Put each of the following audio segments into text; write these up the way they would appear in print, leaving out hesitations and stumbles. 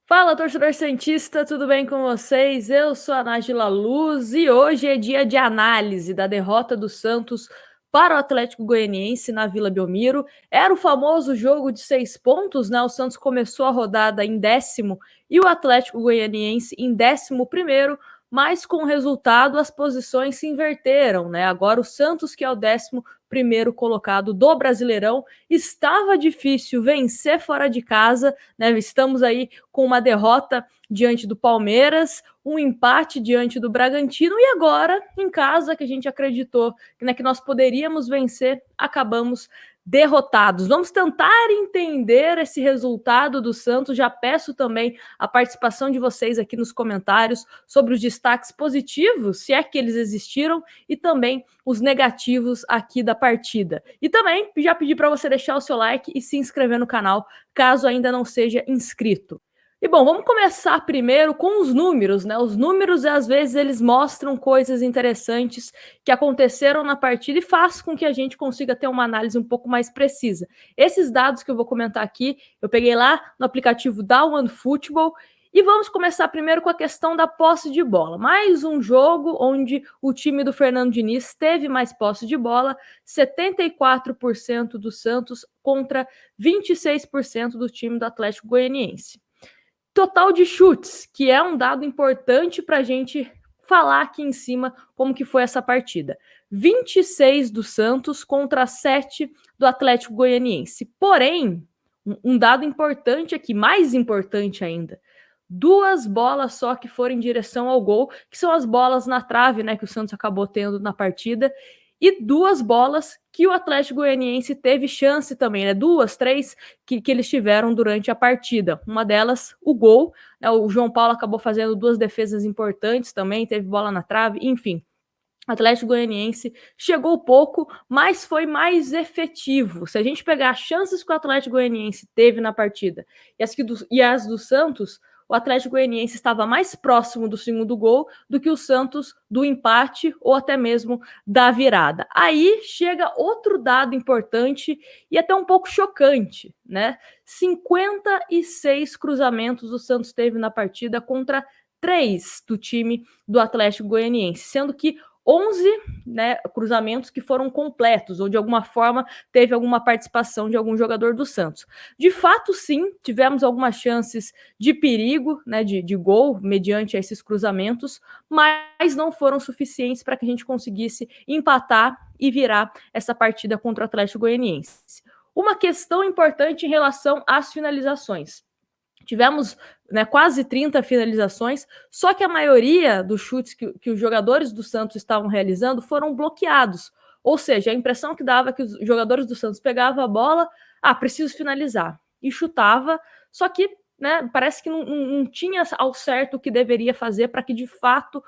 Fala, torcedor santista, tudo bem com vocês? Eu sou a Nájila Luz e hoje é dia de análise da derrota do Santos para o Atlético Goianiense na Vila Belmiro. Era o famoso jogo de 6 pontos, né? O Santos começou a rodada em 10º e o Atlético Goianiense em 11º, mas com o resultado as posições se inverteram, né? Agora o Santos, que é o 11º colocado do Brasileirão, estava difícil vencer fora de casa, né? Estamos aí com uma derrota diante do Palmeiras, um empate diante do Bragantino e agora, em casa, que a gente acreditou, né, que nós poderíamos vencer, acabamos derrotados. Vamos tentar entender esse resultado do Santos. Já peço também a participação de vocês aqui nos comentários sobre os destaques positivos, se é que eles existiram, e também os negativos aqui da partida. E também já pedi para você deixar o seu like e se inscrever no canal, caso ainda não seja inscrito. E bom, vamos começar primeiro com os números, né? Os números, às vezes, eles mostram coisas interessantes que aconteceram na partida e faz com que a gente consiga ter uma análise um pouco mais precisa. Esses dados que eu vou comentar aqui, eu peguei lá no aplicativo da OneFootball e vamos começar primeiro com a questão da posse de bola. Mais um jogo onde o time do Fernando Diniz teve mais posse de bola, 74% do Santos contra 26% do time do Atlético Goianiense. Total de chutes, que é um dado importante para a gente falar aqui em cima como que foi essa partida. 26 do Santos contra 7 do Atlético Goianiense. Porém, um dado importante aqui, mais importante ainda, 2 bolas só que foram em direção ao gol, que são as bolas na trave, né, que o Santos acabou tendo na partida, e 2 bolas que o Atlético Goianiense teve chance também, né? 2, 3 que eles tiveram durante a partida. Uma delas, o gol, né? O João Paulo acabou fazendo 2 defesas importantes também, teve bola na trave, enfim. O Atlético Goianiense chegou pouco, mas foi mais efetivo. Se a gente pegar as chances que o Atlético Goianiense teve na partida e as do Santos, o Atlético Goianiense estava mais próximo do segundo gol do que o Santos do empate ou até mesmo da virada. Aí chega outro dado importante e até um pouco chocante, né? 56 cruzamentos o Santos teve na partida contra 3 do time do Atlético Goianiense, sendo que 11, né, cruzamentos que foram completos, ou de alguma forma teve alguma participação de algum jogador do Santos. De fato, sim, tivemos algumas chances de perigo, né, de gol, mediante esses cruzamentos, mas não foram suficientes para que a gente conseguisse empatar e virar essa partida contra o Atlético Goianiense. Uma questão importante em relação às finalizações. Tivemos, né, quase 30 finalizações, só que a maioria dos chutes que os jogadores do Santos estavam realizando foram bloqueados. Ou seja, a impressão que dava que os jogadores do Santos pegavam a bola, preciso finalizar, e chutava, só que, né, parece que não tinha ao certo o que deveria fazer para que de fato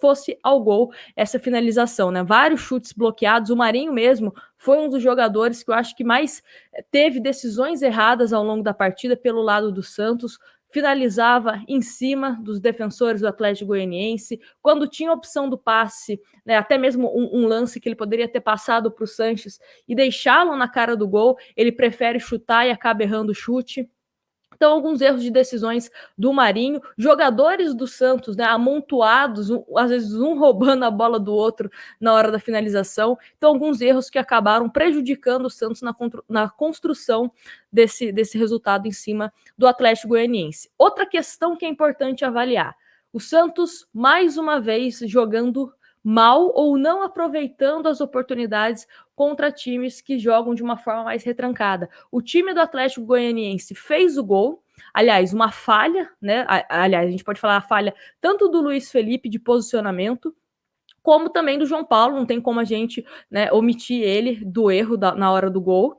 fosse ao gol essa finalização, né? Vários chutes bloqueados, o Marinho mesmo foi um dos jogadores que eu acho que mais teve decisões erradas ao longo da partida pelo lado do Santos, finalizava em cima dos defensores do Atlético Goianiense, quando tinha a opção do passe, né, até mesmo um lance que ele poderia ter passado para o Sanches e deixá-lo na cara do gol, ele prefere chutar e acaba errando o chute. Então, alguns erros de decisões do Marinho, jogadores do Santos, né, amontoados, às vezes um roubando a bola do outro na hora da finalização. Então, alguns erros que acabaram prejudicando o Santos na construção desse resultado em cima do Atlético Goianiense. Outra questão que é importante avaliar: o Santos, mais uma vez, jogando mal ou não aproveitando as oportunidades contra times que jogam de uma forma mais retrancada. O time do Atlético Goianiense fez o gol, aliás, uma falha, né? Aliás, a gente pode falar a falha tanto do Luiz Felipe de posicionamento, como também do João Paulo, não tem como a gente, né, omitir ele do erro na hora do gol.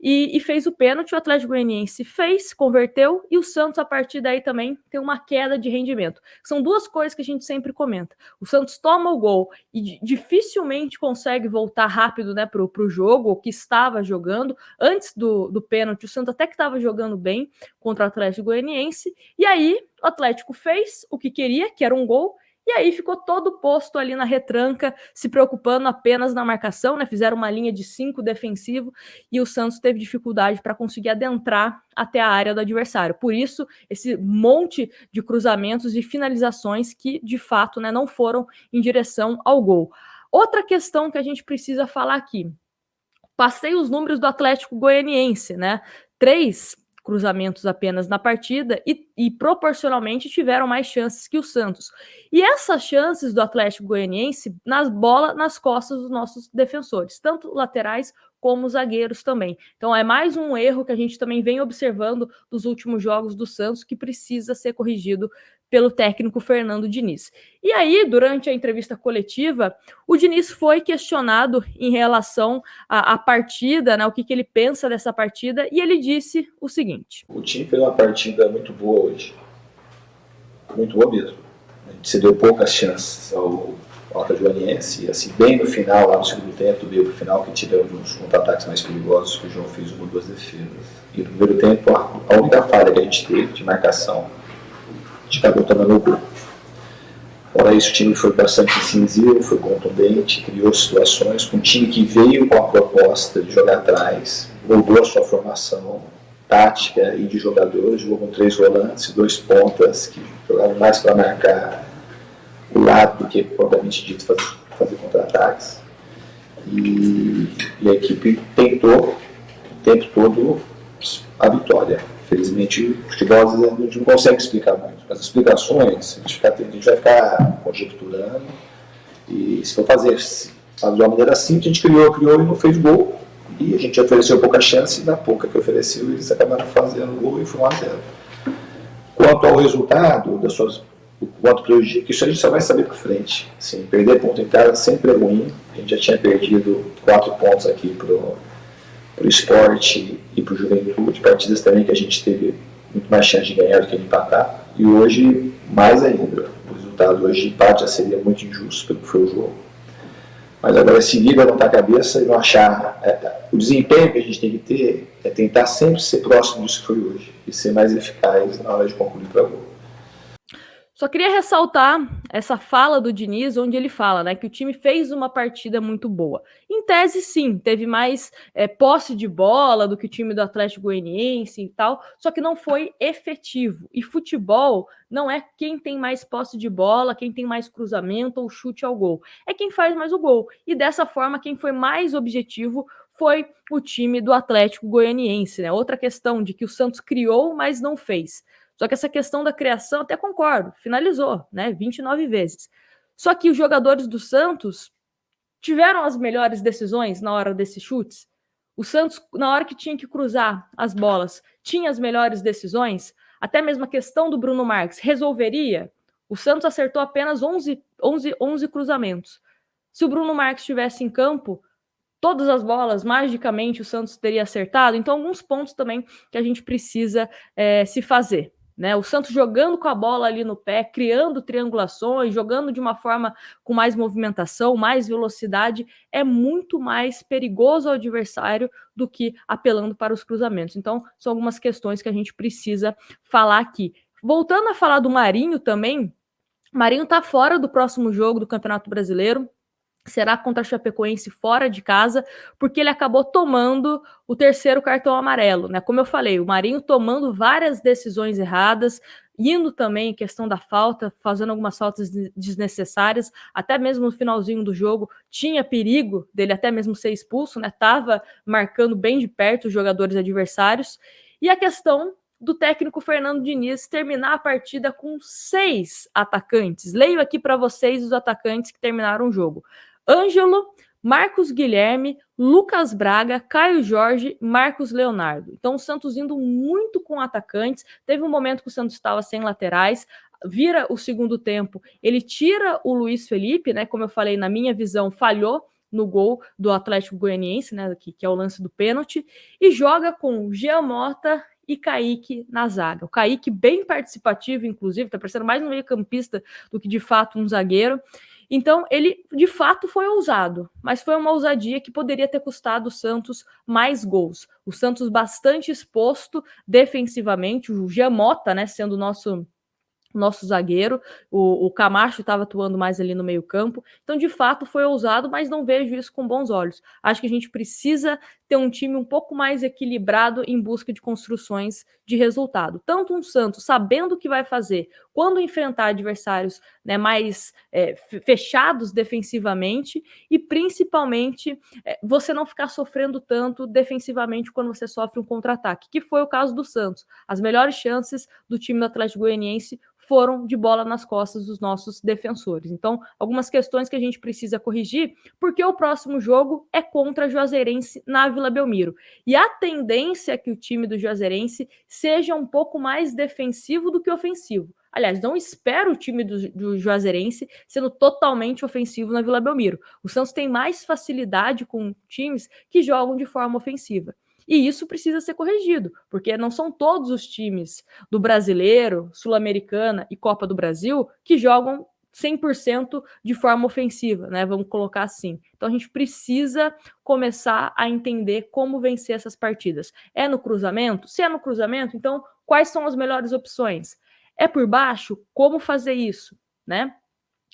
E fez o pênalti, o Atlético Goianiense fez, converteu, e o Santos, a partir daí, também tem uma queda de rendimento. São 2 coisas que a gente sempre comenta. O Santos toma o gol e dificilmente consegue voltar rápido, né, para o jogo, o que estava jogando. Antes do pênalti, o Santos até que estava jogando bem contra o Atlético Goianiense, e aí o Atlético fez o que queria, que era um gol, E aí ficou todo posto ali na retranca, se preocupando apenas na marcação, né? Fizeram uma linha de 5 defensivo e o Santos teve dificuldade para conseguir adentrar até a área do adversário. Por isso, esse monte de cruzamentos e finalizações que, de fato, né, não foram em direção ao gol. Outra questão que a gente precisa falar aqui. Passei os números do Atlético Goianiense, né? 3 cruzamentos apenas na partida e proporcionalmente tiveram mais chances que o Santos. E essas chances do Atlético Goianiense nas bola nas costas dos nossos defensores, tanto laterais como zagueiros também. Então é mais um erro que a gente também vem observando dos últimos jogos do Santos que precisa ser corrigido pelo técnico Fernando Diniz. E aí, durante a entrevista coletiva, o Diniz foi questionado em relação à partida, né, o que ele pensa dessa partida, e ele disse o seguinte: o time fez uma partida muito boa hoje, muito boa mesmo. A gente se deu poucas chances ao Atlético Goianiense, e assim, bem no final, lá no segundo tempo, meio pro final, que tivemos uns contra-ataques mais perigosos, que o João fez uma ou duas defesas. E no primeiro tempo, a única falha que a gente teve de marcação, a gente acabou tomando o gol. Fora isso, o time foi bastante incisivo, foi contundente, criou situações, com um time que veio com a proposta de jogar atrás, mudou a sua formação tática e de jogadores, jogou com 3 volantes, 2 pontas, que jogavam mais para marcar o lado do que, propriamente dito, fazer contra-ataques. E a equipe tentou o tempo todo a vitória. Infelizmente, o futebol às vezes a gente não consegue explicar muito. As explicações, a gente vai ficar conjecturando. E se for fazer de uma maneira simples, a gente criou e não fez gol. E a gente ofereceu pouca chance, e na pouca que ofereceu, eles acabaram fazendo gol e foi 1-0. Quanto ao resultado, o quanto prejudica, isso a gente só vai saber para frente. Assim, perder ponto em casa sempre é ruim. A gente já tinha perdido 4 pontos aqui para o esporte e para o Juventude, partidas também que a gente teve muito mais chance de ganhar do que de empatar, e hoje mais ainda. O resultado hoje de empate já seria muito injusto pelo que foi o jogo. Mas agora seguir, levantar a cabeça e não achar... o desempenho que a gente tem que ter é tentar sempre ser próximo disso que foi hoje e ser mais eficaz na hora de concluir para gol. Só queria ressaltar essa fala do Diniz, onde ele fala, né, que o time fez uma partida muito boa. Em tese, sim, teve mais posse de bola do que o time do Atlético Goianiense e tal, só que não foi efetivo. E futebol não é quem tem mais posse de bola, quem tem mais cruzamento ou chute ao gol. É quem faz mais o gol. E dessa forma, quem foi mais objetivo foi o time do Atlético Goianiense, né? Outra questão de que o Santos criou, mas não fez. Só que essa questão da criação, até concordo, finalizou, né? 29 vezes. Só que os jogadores do Santos tiveram as melhores decisões na hora desses chutes. O Santos, na hora que tinha que cruzar as bolas, tinha as melhores decisões. Até mesmo a questão do Bruno Marques resolveria. O Santos acertou apenas 11 cruzamentos. Se o Bruno Marques estivesse em campo, todas as bolas, magicamente, o Santos teria acertado. Então, alguns pontos também que a gente precisa se fazer. Né? O Santos jogando com a bola ali no pé, criando triangulações, jogando de uma forma com mais movimentação, mais velocidade, é muito mais perigoso ao adversário do que apelando para os cruzamentos. Então, são algumas questões que a gente precisa falar aqui. Voltando a falar do Marinho também, Marinho está fora do próximo jogo do Campeonato Brasileiro. Será contra a Chapecoense fora de casa, porque ele acabou tomando o 3º cartão amarelo, né? Como eu falei, o Marinho tomando várias decisões erradas, indo também em questão da falta, fazendo algumas faltas desnecessárias, até mesmo no finalzinho do jogo tinha perigo dele até mesmo ser expulso, né? Tava marcando bem de perto os jogadores adversários. E a questão do técnico Fernando Diniz terminar a partida com 6 atacantes. Leio aqui para vocês os atacantes que terminaram o jogo: Ângelo, Marcos Guilherme, Lucas Braga, Caio Jorge, Marcos Leonardo. Então o Santos indo muito com atacantes. Teve um momento que o Santos estava sem laterais, vira o segundo tempo, ele tira o Luiz Felipe, né? Como eu falei, na minha visão, falhou no gol do Atlético Goianiense, né? Que é o lance do pênalti, e joga com Jean Mota e Kaique na zaga. O Kaique bem participativo, inclusive, tá parecendo mais um meio-campista do que de fato um zagueiro. Então, ele de fato foi ousado, mas foi uma ousadia que poderia ter custado o Santos mais gols. O Santos bastante exposto defensivamente, o Jean Mota, né, sendo o nosso nosso zagueiro, o Camacho estava atuando mais ali no meio campo, então de fato foi ousado, mas não vejo isso com bons olhos. Acho que a gente precisa ter um time um pouco mais equilibrado em busca de construções de resultado. Tanto um Santos sabendo o que vai fazer quando enfrentar adversários, né, mais fechados defensivamente e principalmente você não ficar sofrendo tanto defensivamente quando você sofre um contra-ataque, que foi o caso do Santos. As melhores chances do time do Atlético Goianiense foram de bola nas costas dos nossos defensores. Então, algumas questões que a gente precisa corrigir, porque o próximo jogo é contra a Juazeirense na Vila Belmiro. E a tendência é que o time do Juazeirense seja um pouco mais defensivo do que ofensivo. Aliás, não espero o time do Juazeirense sendo totalmente ofensivo na Vila Belmiro. O Santos tem mais facilidade com times que jogam de forma ofensiva. E isso precisa ser corrigido, porque não são todos os times do Brasileiro, Sul-Americana e Copa do Brasil que jogam 100% de forma ofensiva, né? Vamos colocar assim. Então a gente precisa começar a entender como vencer essas partidas. É no cruzamento? Se é no cruzamento, então quais são as melhores opções? É por baixo? Como fazer isso, né?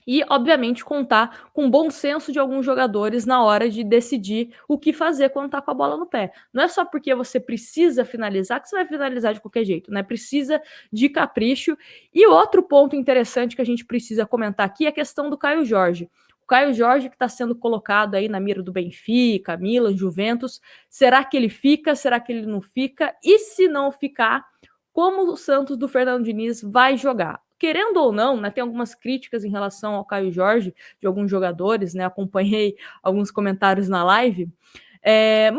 E, obviamente, contar com o bom senso de alguns jogadores na hora de decidir o que fazer quando está com a bola no pé. Não é só porque você precisa finalizar que você vai finalizar de qualquer jeito, né? Precisa de capricho. E outro ponto interessante que a gente precisa comentar aqui é a questão do Caio Jorge. O Caio Jorge que está sendo colocado aí na mira do Benfica, Milan, Juventus. Será que ele fica? Será que ele não fica? E se não ficar, como o Santos do Fernando Diniz vai jogar? Querendo ou não, né, tem algumas críticas em relação ao Caio Jorge, de alguns jogadores, né, acompanhei alguns comentários na live,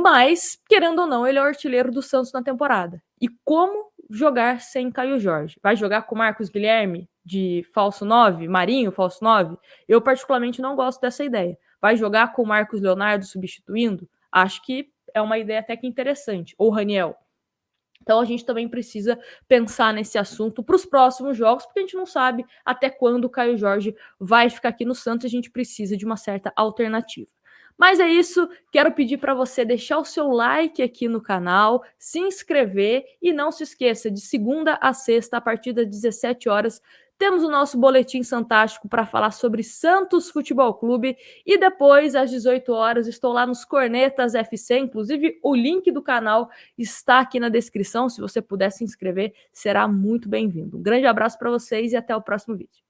mas, querendo ou não, ele é o artilheiro do Santos na temporada. E como jogar sem Caio Jorge? Vai jogar com Marcos Guilherme, de falso 9, Marinho, falso 9? Eu, particularmente, não gosto dessa ideia. Vai jogar com o Marcos Leonardo substituindo? Acho que é uma ideia até que interessante. Ou Raniel. Então a gente também precisa pensar nesse assunto para os próximos jogos, porque a gente não sabe até quando o Caio Jorge vai ficar aqui no Santos, a gente precisa de uma certa alternativa. Mas é isso, quero pedir para você deixar o seu like aqui no canal, se inscrever e não se esqueça, de segunda a sexta, a partir das 17 horas, temos o nosso Boletim Santástico para falar sobre Santos Futebol Clube e depois, às 18 horas, estou lá nos Cornetas FC, inclusive o link do canal está aqui na descrição. Se você puder se inscrever, será muito bem-vindo. Um grande abraço para vocês e até o próximo vídeo.